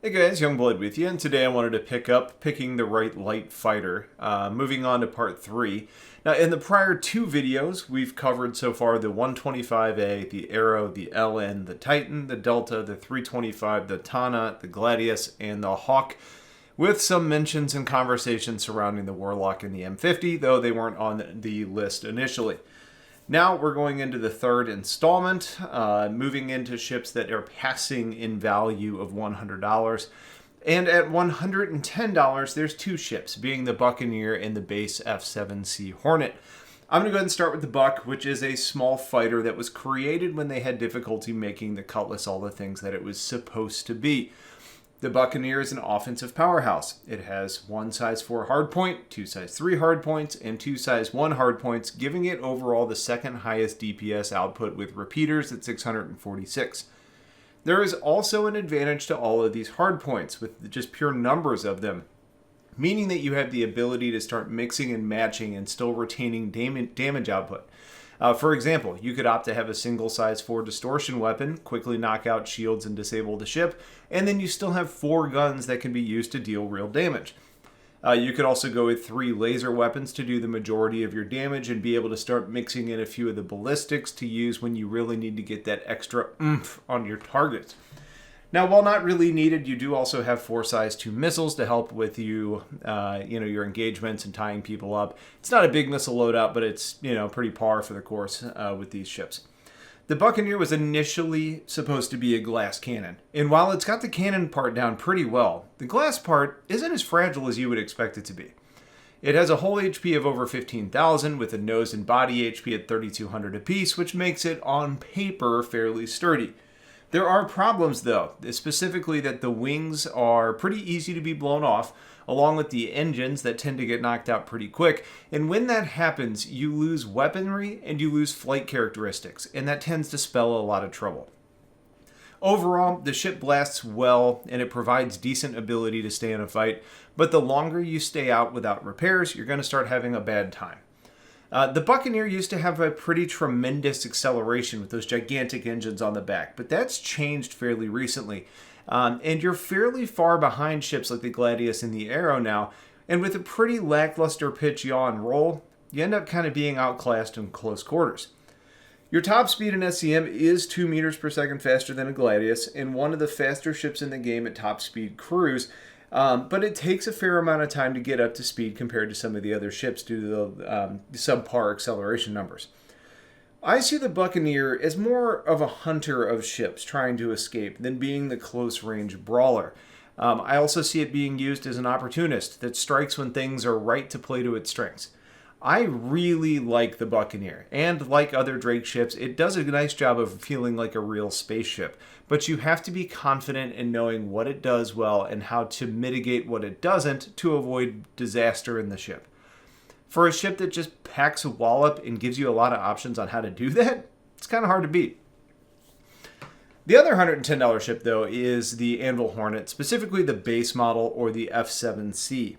Hey guys, Youngblood with you, and today I wanted to picking the right light fighter. Moving on to part 3. Now, in the prior two videos, we've covered so far the 125A, the Arrow, the LN, the Titan, the Delta, the 325, the Tana, the Gladius, and the Hawk, with some mentions and conversations surrounding the Warlock and the M50, though they weren't on the list initially. Now we're going into the third installment, moving into ships that are passing in value of $100. And at $110, there's two ships, being the Buccaneer and the base F7C Hornet. I'm going to go ahead and start with the Buck, which is a small fighter that was created when they had difficulty making the Cutlass all the things that it was supposed to be. The Buccaneer is an offensive powerhouse. It has one size 4 hardpoint, two size 3 hardpoints, and two size 1 hardpoints, giving it overall the second highest DPS output with repeaters at 646. There is also an advantage to all of these hardpoints with just pure numbers of them, meaning that you have the ability to start mixing and matching and still retaining damage output. For example, you could opt to have a single size 4 distortion weapon, quickly knock out shields and disable the ship, and then you still have 4 guns that can be used to deal real damage. You could also go with 3 laser weapons to do the majority of your damage and be able to start mixing in a few of the ballistics to use when you really need to get that extra oomph on your targets. Now, while not really needed, you do also have 4 size 2 missiles to help with your engagements and tying people up. It's not a big missile loadout, but it's, pretty par for the course with these ships. The Buccaneer was initially supposed to be a glass cannon, and while it's got the cannon part down pretty well, the glass part isn't as fragile as you would expect it to be. It has a hull HP of over 15,000 with a nose and body HP at 3,200 apiece, which makes it, on paper, fairly sturdy. There are problems, though, specifically that the wings are pretty easy to be blown off, along with the engines that tend to get knocked out pretty quick. And when that happens, you lose weaponry and you lose flight characteristics, and that tends to spell a lot of trouble. Overall, the ship blasts well, and it provides decent ability to stay in a fight, but the longer you stay out without repairs, you're going to start having a bad time. The Buccaneer used to have a pretty tremendous acceleration with those gigantic engines on the back, but that's changed fairly recently. And you're fairly far behind ships like the Gladius and the Arrow now, and with a pretty lackluster pitch, yaw, and roll, you end up kind of being outclassed in close quarters. Your top speed in SCM is 2 meters per second faster than a Gladius, and one of the faster ships in the game at top speed cruise. But it takes a fair amount of time to get up to speed compared to some of the other ships due to the subpar acceleration numbers. I see the Buccaneer as more of a hunter of ships trying to escape than being the close-range brawler. I also see it being used as an opportunist that strikes when things are right to play to its strengths. I really like the Buccaneer, and like other Drake ships, it does a nice job of feeling like a real spaceship, but you have to be confident in knowing what it does well and how to mitigate what it doesn't to avoid disaster in the ship. For a ship that just packs a wallop and gives you a lot of options on how to do that, it's kind of hard to beat. The other $110 ship, though, is the Anvil Hornet, specifically the base model or the F7C.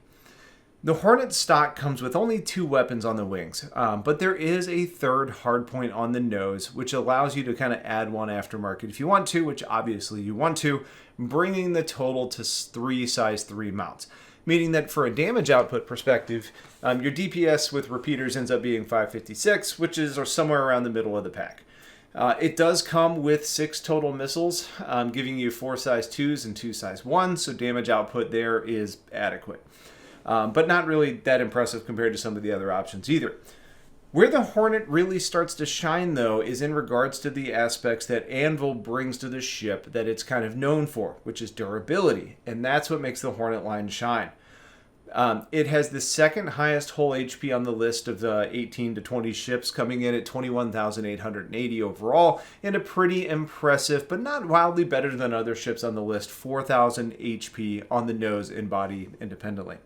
The Hornet stock comes with only 2 weapons on the wings, but there is a third hardpoint on the nose, which allows you to kind of add one aftermarket if you want to, which obviously you want to, bringing the total to 3 size 3 mounts. Meaning that for a damage output perspective, your DPS with repeaters ends up being 556, which is somewhere around the middle of the pack. It does come with 6 total missiles, giving you 4 size 2s and 2 size 1s, so damage output there is adequate. But not really that impressive compared to some of the other options either. Where the Hornet really starts to shine, though, is in regards to the aspects that Anvil brings to the ship that it's kind of known for, which is durability, and that's what makes the Hornet line shine. It has the second highest hull HP on the list of 18 to 20 ships, coming in at 21,880 overall, and a pretty impressive, but not wildly better than other ships on the list, 4,000 HP on the nose and body independently.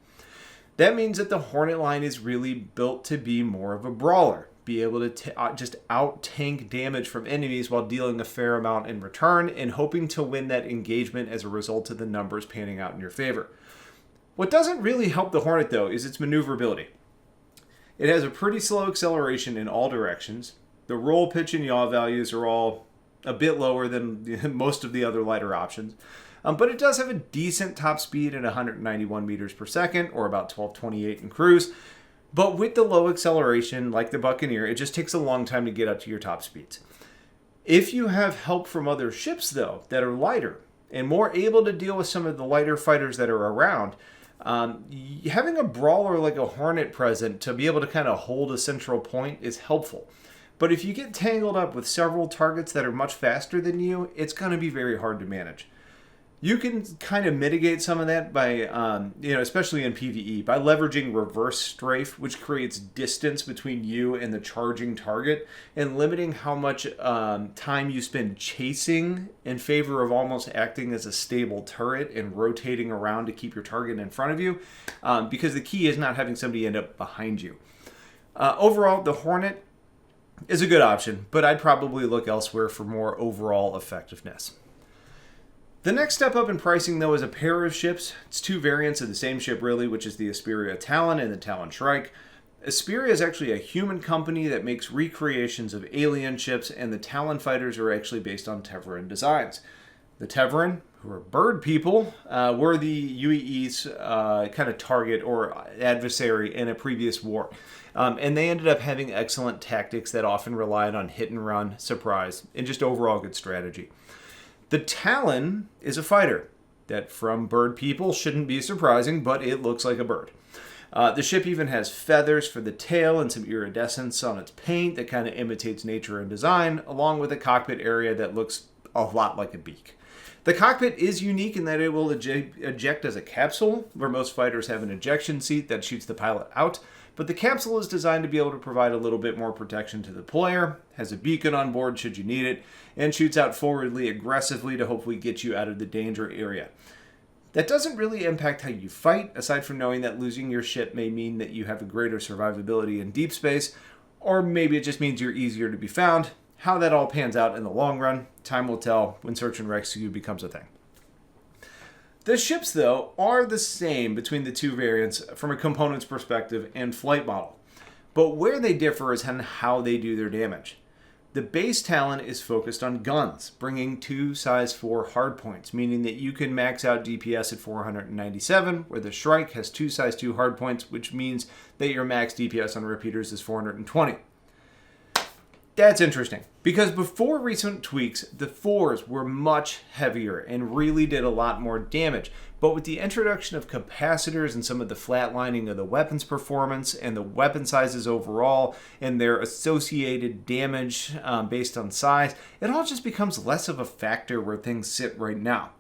That means that the Hornet line is really built to be more of a brawler, be able to just out-tank damage from enemies while dealing a fair amount in return and hoping to win that engagement as a result of the numbers panning out in your favor. What doesn't really help the Hornet, though, is its maneuverability. It has a pretty slow acceleration in all directions. The roll, pitch, and yaw values are all a bit lower than most of the other lighter options. but it does have a decent top speed at 191 meters per second, or about 1228 in cruise. But with the low acceleration, like the Buccaneer, it just takes a long time to get up to your top speeds. If you have help from other ships, though, that are lighter and more able to deal with some of the lighter fighters that are around, having a brawler like a Hornet present to be able to kind of hold a central point is helpful. But if you get tangled up with several targets that are much faster than you, it's going to be very hard to manage. You can kind of mitigate some of that by, especially in PvE, by leveraging reverse strafe, which creates distance between you and the charging target, and limiting how much time you spend chasing in favor of almost acting as a stable turret and rotating around to keep your target in front of you, because the key is not having somebody end up behind you. Overall, the Hornet is a good option, but I'd probably look elsewhere for more overall effectiveness. The next step up in pricing, though, is a pair of ships. It's two variants of the same ship, really, which is the Asperia Talon and the Talon Shrike. Asperia is actually a human company that makes recreations of alien ships, and the Talon fighters are actually based on Teveran designs. The Teveran, who are bird people, were the UEE's kind of target or adversary in a previous war. And they ended up having excellent tactics that often relied on hit and run, surprise, and just overall good strategy. The Talon is a fighter that, from bird people, shouldn't be surprising, but it looks like a bird. The ship even has feathers for the tail and some iridescence on its paint that kind of imitates nature and design, along with a cockpit area that looks a lot like a beak. The cockpit is unique in that it will eject as a capsule, where most fighters have an ejection seat that shoots the pilot out. But the capsule is designed to be able to provide a little bit more protection to the player, has a beacon on board should you need it, and shoots out forwardly aggressively to hopefully get you out of the danger area. That doesn't really impact how you fight, aside from knowing that losing your ship may mean that you have a greater survivability in deep space, or maybe it just means you're easier to be found. How that all pans out in the long run, time will tell when search and rescue becomes a thing. The ships, though, are the same between the two variants from a components perspective and flight model. But where they differ is in how they do their damage. The base Talon is focused on guns, bringing two size 4 hardpoints, meaning that you can max out DPS at 497, where the Shrike has two size 2 hardpoints, which means that your max DPS on repeaters is 420. That's interesting, because before recent tweaks, the 4s were much heavier and really did a lot more damage. But with the introduction of capacitors and some of the flatlining of the weapon's performance and the weapon sizes overall and their associated damage based on size, it all just becomes less of a factor where things sit right now.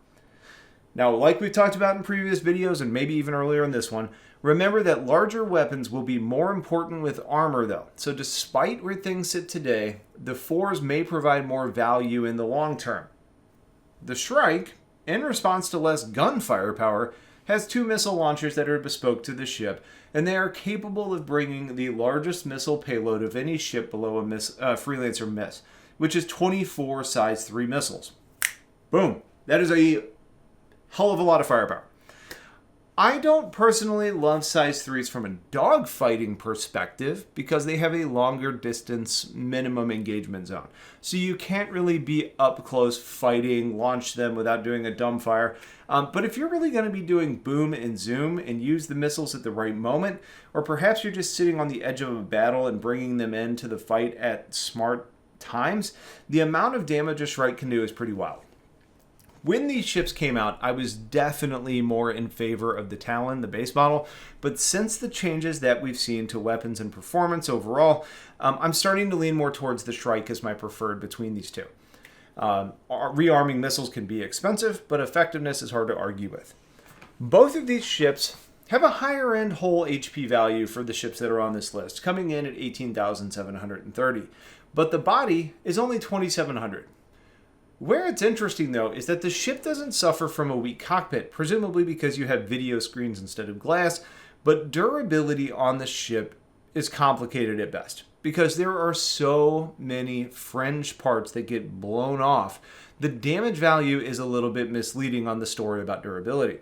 Now, like we've talked about in previous videos and maybe even earlier in this one, remember that larger weapons will be more important with armor, though. So despite where things sit today, the 4s may provide more value in the long term. The Shrike, in response to less gun firepower, has 2 missile launchers that are bespoke to the ship, and they are capable of bringing the largest missile payload of any ship below a Freelancer miss, which is 24 size 3 missiles. Boom. That is a hell of a lot of firepower. I don't personally love size 3s from a dogfighting perspective because they have a longer distance minimum engagement zone. So you can't really be up close fighting, launch them without doing a dumbfire. But if you're really going to be doing boom and zoom and use the missiles at the right moment, or perhaps you're just sitting on the edge of a battle and bringing them into the fight at smart times, the amount of damage a Shrike can do is pretty wild. When these ships came out, I was definitely more in favor of the Talon, the base model, but since the changes that we've seen to weapons and performance overall, I'm starting to lean more towards the Shrike as my preferred between these two. Rearming missiles can be expensive, but effectiveness is hard to argue with. Both of these ships have a higher end whole HP value for the ships that are on this list, coming in at 18,730, but the body is only 2,700. Where it's interesting, though, is that the ship doesn't suffer from a weak cockpit, presumably because you have video screens instead of glass, but durability on the ship is complicated at best, because there are so many fringe parts that get blown off. The damage value is a little bit misleading on the story about durability.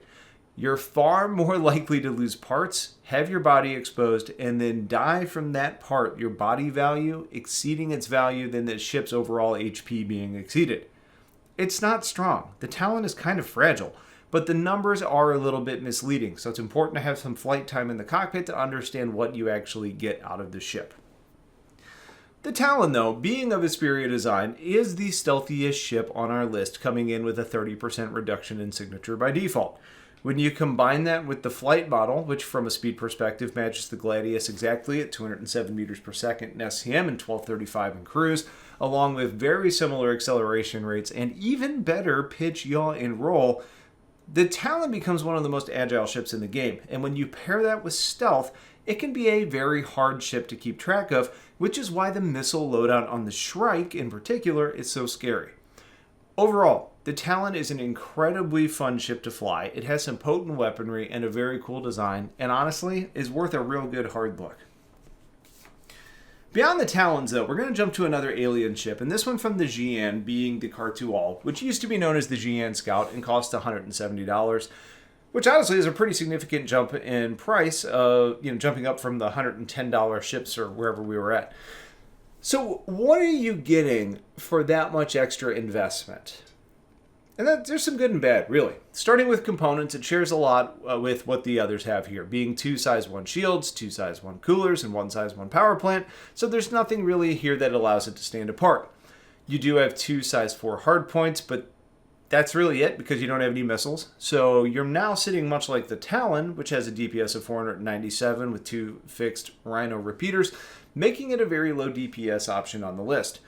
You're far more likely to lose parts, have your body exposed, and then die from that part, your body value exceeding its value than the ship's overall HP being exceeded. it's not strong. The Talon is kind of fragile, but the numbers are a little bit misleading, so it's important to have some flight time in the cockpit to understand what you actually get out of the ship. The Talon, though, being of Vesperia design, is the stealthiest ship on our list, coming in with a 30% reduction in signature by default. When you combine that with the flight model, which from a speed perspective matches the Gladius exactly at 207 meters per second in SCM and 1235 in cruise, along with very similar acceleration rates and even better pitch, yaw, and roll, the Talon becomes one of the most agile ships in the game. And when you pair that with stealth, it can be a very hard ship to keep track of, which is why the missile loadout on the Shrike in particular is so scary. Overall, the Talon is an incredibly fun ship to fly. It has some potent weaponry and a very cool design, and honestly, is worth a real good hard look. Beyond the Talons, though, we're going to jump to another alien ship, and this one from the GN being the Khartu-Al, which used to be known as the GN Scout and cost $170, which honestly is a pretty significant jump in price, jumping up from the $110 ships or wherever we were at. So what are you getting for that much extra investment? And there's some good and bad, really. Starting with components, it shares a lot with what the others have here, being 2 size 1 shields, 2 size 1 coolers, and 1 size 1 power plant, so there's nothing really here that allows it to stand apart. You do have 2 size 4 hard points, but that's really it because you don't have any missiles. So you're now sitting much like the Talon, which has a DPS of 497 with 2 fixed Rhino repeaters, making it a very low DPS option on the list.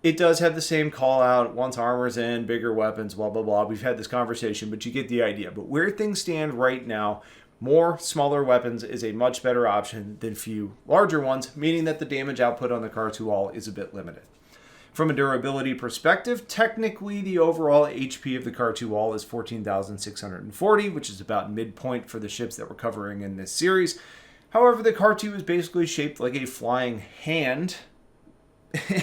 It does have the same call out, once armor's in, bigger weapons, blah, blah, blah. We've had this conversation, but you get the idea. But where things stand right now, more smaller weapons is a much better option than few larger ones, meaning that the damage output on the Khartu-Al is a bit limited. From a durability perspective, technically the overall HP of the Khartu-Al is 14,640, which is about midpoint for the ships that we're covering in this series. However, the Khartu is basically shaped like a flying hand,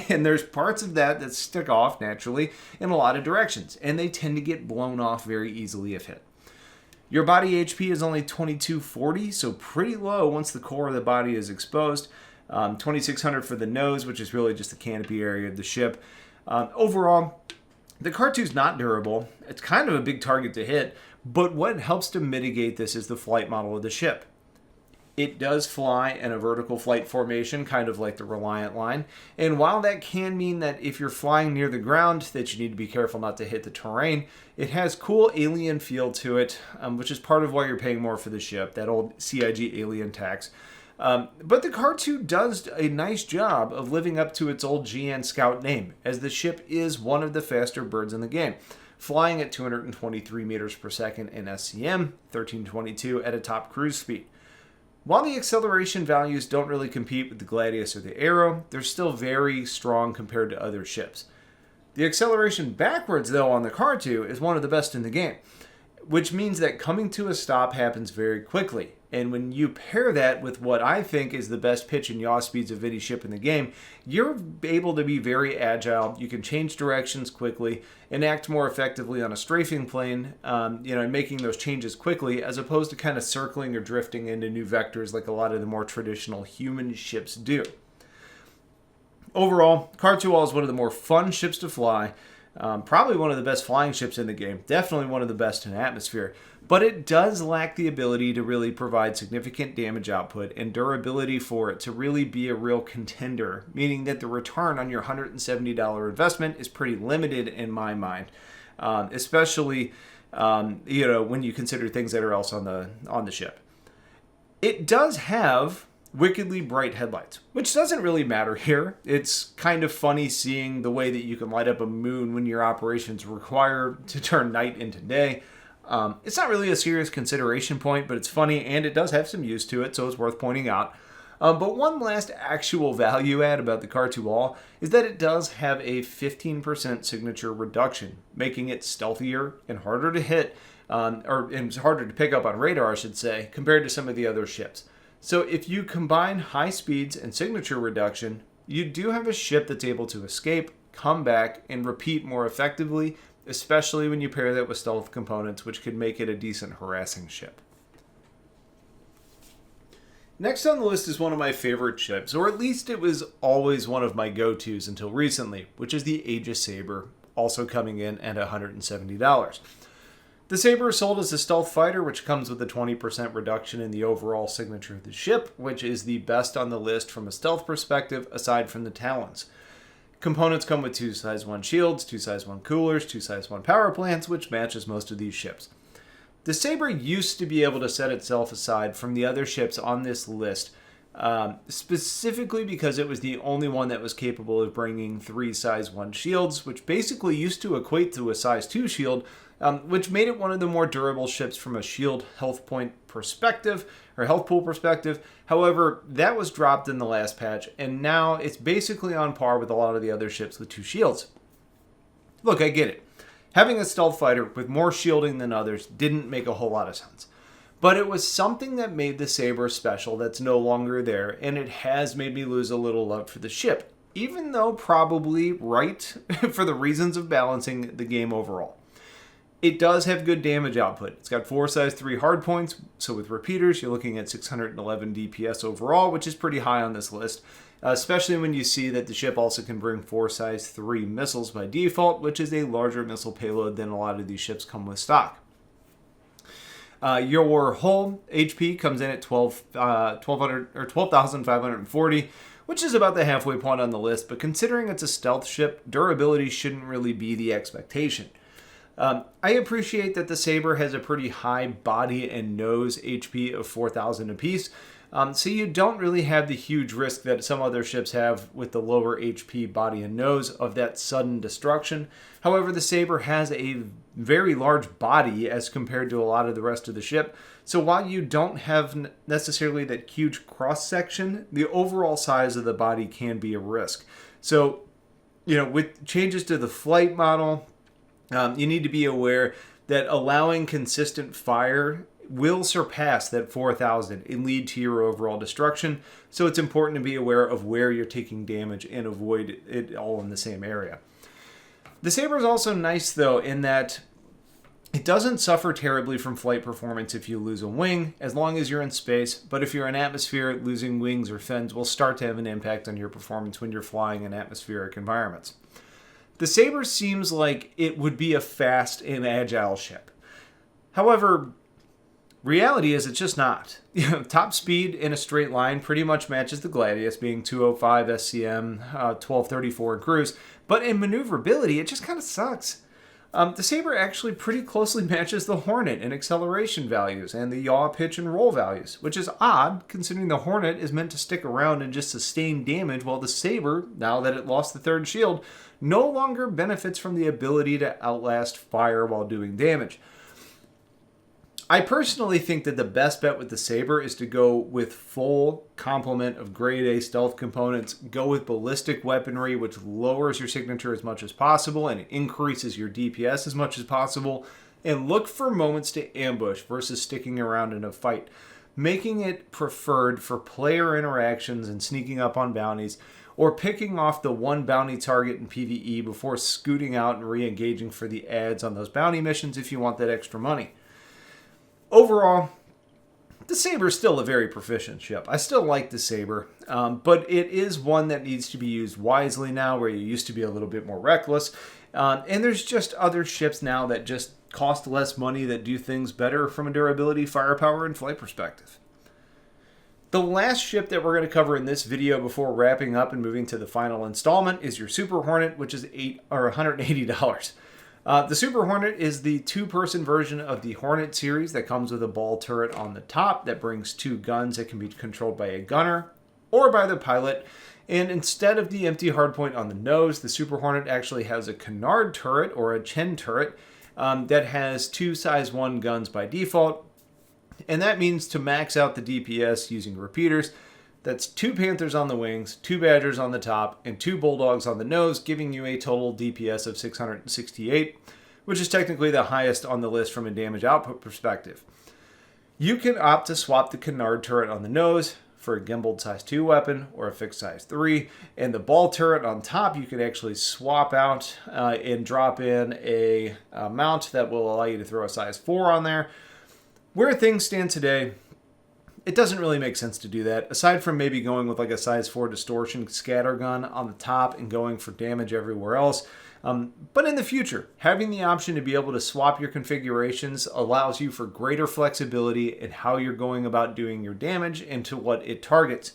and there's parts of that stick off naturally in a lot of directions, and they tend to get blown off very easily if hit. Your body HP is only 2240, so pretty low once the core of the body is exposed. 2600 for the nose, which is really just the canopy area of the ship. Overall, the Khartu is not durable. It's kind of a big target to hit, but what helps to mitigate this is the flight model of the ship. It does fly in a vertical flight formation, kind of like the Reliant line. And while that can mean that if you're flying near the ground, that you need to be careful not to hit the terrain, it has cool alien feel to it, which is part of why you're paying more for the ship, that old CIG alien tax. But the Khartu does a nice job of living up to its old GN Scout name, as the ship is one of the faster birds in the game, flying at 223 meters per second in SCM, 1322 at a top cruise speed. While the acceleration values don't really compete with the Gladius or the Arrow, they're still very strong compared to other ships. The acceleration backwards, though, on the Khartu is one of the best in the game, which means that coming to a stop happens very quickly. And when you pair that with what I think is the best pitch and yaw speeds of any ship in the game, you're able to be very agile. You can change directions quickly and act more effectively on a strafing plane, and making those changes quickly, as opposed to kind of circling or drifting into new vectors like a lot of the more traditional human ships do. Overall, Khartu-Al is one of the more fun ships to fly. Probably one of the best flying ships in the game. Definitely one of the best in atmosphere. But it does lack the ability to really provide significant damage output and durability for it to really be a real contender, meaning that the return on your $170 investment is pretty limited in my mind, especially when you consider things that are else on the ship. It does have wickedly bright headlights, which doesn't really matter here. It's kind of funny seeing the way that you can light up a moon when your operations require to turn night into day. It's not really a serious consideration point, but it's funny, and it does have some use to it, so it's worth pointing out. But one last actual value add about the Khartu-Al is that it does have a 15% signature reduction, making it stealthier and harder to hit, and harder to pick up on radar, I should say, compared to some of the other ships. So if you combine high speeds and signature reduction, you do have a ship that's able to escape, come back, and repeat more effectively, especially when you pair that with stealth components, which could make it a decent harassing ship. Next on the list is one of my favorite ships, or at least it was always one of my go-tos until recently, which is the Aegis Sabre, also coming in at $170. The Sabre is sold as a stealth fighter, which comes with a 20% reduction in the overall signature of the ship, which is the best on the list from a stealth perspective, aside from the Talons. Components come with 2 size 1 shields, 2 size 1 coolers, 2 size 1 power plants, which matches most of these ships. The Sabre used to be able to set itself aside from the other ships on this list, specifically because it was the only one that was capable of bringing 3 size 1 shields, which basically used to equate to a size 2 shield, which made it one of the more durable ships from a shield health point perspective, or health pool perspective. However, that was dropped in the last patch, and now it's basically on par with a lot of the other ships with 2 shields. Look, I get it. Having a stealth fighter with more shielding than others didn't make a whole lot of sense. But it was something that made the Sabre special that's no longer there, and it has made me lose a little love for the ship, even though probably right for the reasons of balancing the game overall. It does have good damage output. It's got 4 size 3 hardpoints, so with repeaters, you're looking at 611 DPS overall, which is pretty high on this list, especially when you see that the ship also can bring 4 size 3 missiles by default, which is a larger missile payload than a lot of these ships come with stock. Your hull HP comes in at 12,540, which is about the halfway point on the list, but considering it's a stealth ship, durability shouldn't really be the expectation. I appreciate that the Sabre has a pretty high body and nose HP of 4,000 apiece, so you don't really have the huge risk that some other ships have with the lower HP body and nose of that sudden destruction. However, the Sabre has a very large body as compared to a lot of the rest of the ship, so while you don't have necessarily that huge cross-section, the overall size of the body can be a risk. So, with changes to the flight model, you need to be aware that allowing consistent fire will surpass that 4,000 and lead to your overall destruction. So it's important to be aware of where you're taking damage and avoid it all in the same area. The Sabre is also nice, though, in that it doesn't suffer terribly from flight performance if you lose a wing, as long as you're in space. But if you're in atmosphere, losing wings or fins will start to have an impact on your performance when you're flying in atmospheric environments. The Sabre seems like it would be a fast and agile ship. However, reality is it's just not. Top speed in a straight line pretty much matches the Gladius, being 205 SCM, 1234 in cruise. But in maneuverability, it just kind of sucks. The Sabre actually pretty closely matches the Hornet in acceleration values and the yaw, pitch, and roll values, which is odd considering the Hornet is meant to stick around and just sustain damage, while the Sabre, now that it lost the 3rd shield, no longer benefits from the ability to outlast fire while doing damage. I personally think that the best bet with the Sabre is to go with full complement of grade A stealth components, go with ballistic weaponry, which lowers your signature as much as possible and increases your DPS as much as possible, and look for moments to ambush versus sticking around in a fight, making it preferred for player interactions and sneaking up on bounties, or picking off the one bounty target in PvE before scooting out and re-engaging for the ads on those bounty missions if you want that extra money. Overall, the Sabre is still a very proficient ship. I still like the Sabre, but it is one that needs to be used wisely now, where you used to be a little bit more reckless. And there's just other ships now that just cost less money that do things better from a durability, firepower, and flight perspective. The last ship that we're going to cover in this video before wrapping up and moving to the final installment is your Super Hornet, which is $180. The Super Hornet is the 2-person version of the Hornet series that comes with a ball turret on the top that brings 2 guns that can be controlled by a gunner or by the pilot. And instead of the empty hardpoint on the nose, the Super Hornet actually has a canard turret or a Chen turret that has 2 size 1 guns by default. And that means to max out the DPS using repeaters, that's 2 Panthers on the wings, 2 Badgers on the top, and 2 Bulldogs on the nose, giving you a total DPS of 668, which is technically the highest on the list from a damage output perspective. You can opt to swap the canard turret on the nose for a gimbaled size 2 weapon or a fixed size 3, and the ball turret on top you can actually swap out and drop in a mount that will allow you to throw a size 4 on there. Where things stand today, it doesn't really make sense to do that, aside from maybe going with like a size 4 distortion scatter gun on the top and going for damage everywhere else. But in the future, having the option to be able to swap your configurations allows you for greater flexibility in how you're going about doing your damage and to what it targets.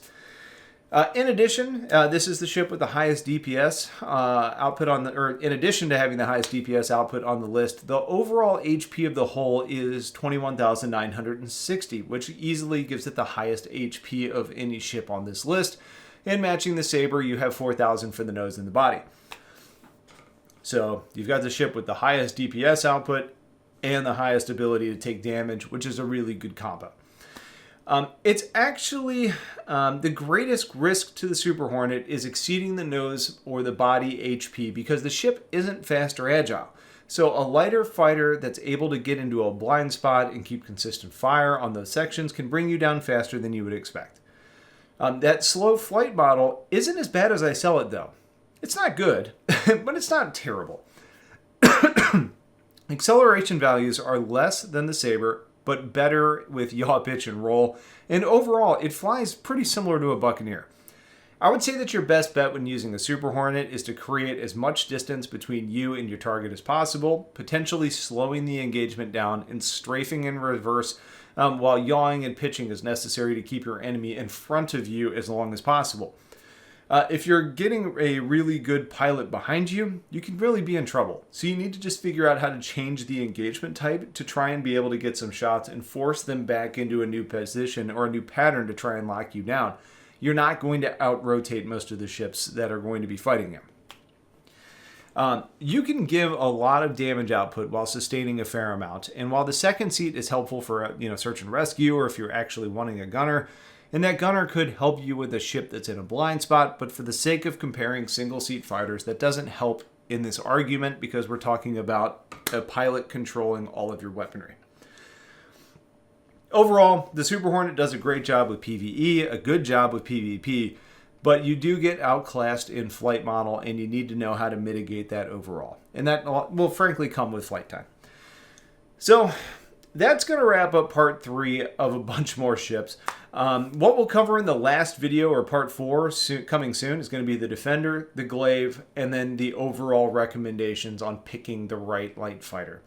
In addition, this is the ship with the highest DPS output on the, or in addition to having the highest DPS output on the list, the overall HP of the hull is 21,960, which easily gives it the highest HP of any ship on this list. And matching the Sabre, you have 4,000 for the nose and the body. So you've got the ship with the highest DPS output and the highest ability to take damage, which is a really good combo. It's actually the greatest risk to the Super Hornet is exceeding the nose or the body HP because the ship isn't fast or agile. So a lighter fighter that's able to get into a blind spot and keep consistent fire on those sections can bring you down faster than you would expect. That slow flight model isn't as bad as I sell it though. It's not good, but it's not terrible. Acceleration values are less than the Sabre, but better with yaw, pitch, and roll. And overall, it flies pretty similar to a Buccaneer. I would say that your best bet when using a Super Hornet is to create as much distance between you and your target as possible, potentially slowing the engagement down and strafing in reverse while yawing and pitching as necessary to keep your enemy in front of you as long as possible. If you're getting a really good pilot behind you, you can really be in trouble. So you need to just figure out how to change the engagement type to try and be able to get some shots and force them back into a new position or a new pattern to try and lock you down. You're not going to out-rotate most of the ships that are going to be fighting him. You can give a lot of damage output while sustaining a fair amount. And while the second seat is helpful for search and rescue or if you're actually wanting a gunner, and that gunner could help you with a ship that's in a blind spot, but for the sake of comparing single-seat fighters, that doesn't help in this argument because we're talking about a pilot controlling all of your weaponry. Overall, the Super Hornet does a great job with PvE, a good job with PvP, but you do get outclassed in flight model, and you need to know how to mitigate that overall. And that will frankly come with flight time. So that's going to wrap up part 3 of a bunch more ships. What we'll cover in the last video, or part 4, coming soon, is going to be the Defender, the Glaive, and then the overall recommendations on picking the right light fighter.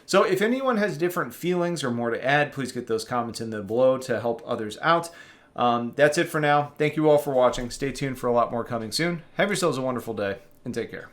So if anyone has different feelings or more to add, please get those comments in the below to help others out. That's it for now. Thank you all for watching. Stay tuned for a lot more coming soon. Have yourselves a wonderful day, and take care.